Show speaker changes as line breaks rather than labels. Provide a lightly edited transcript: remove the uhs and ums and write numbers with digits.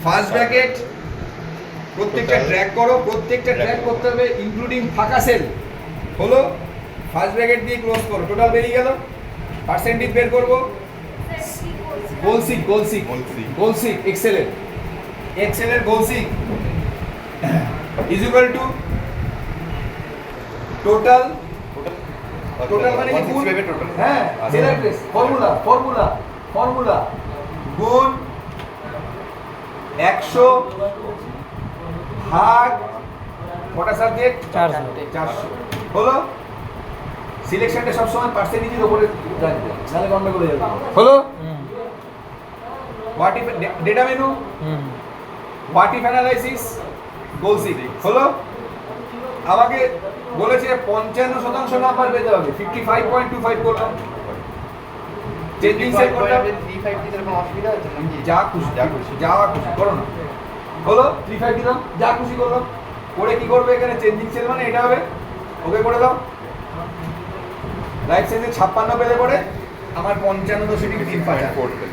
First bracket প্রত্যেকটা track করো, প্রত্যেকটা ট্র্যাক করতে হবে ইনক্লুডিং ফাঁকা সেল হলো। ফার্স্ট ব্র্যাকেট দিয়ে ক্লোজ করো, টোটাল বেরিয়ে গেল। পার্সেন্টেজ বের করবো, গোলসিক এক্সেলের গোলসিক ইজ ইকুয়াল টু টোটাল মানে কি গুণ, হ্যাঁ সেলার প্রেস ফর্মুলা গুণ 100 ভাগ কটা সাবজেক্ট 400 হলো। সিলেকশনটা সব সময় পার্সেন্টেজের উপরে রাখবে, নালে গন্ডগোল হয়ে যাবে। হলো what if data menu, what if analysis, goal seek হলো। আমাকে বলেছে 55% নাম্বার পেতে হবে, 55.25 করলাম। চেঞ্জিং সেল করতে হবে 35 দিতে কোনো অসুবিধা আছে নাকি? যা খুশি করো না। হলো 35 দিলাম, যা খুশি করলাম। করে কি করবে এখানে চেঞ্জিং সেল মানে এটা হবে, ওকে করে দাও। রাইট সাইডে 56 পেলে পরে আমার 55 সেটিং 3 5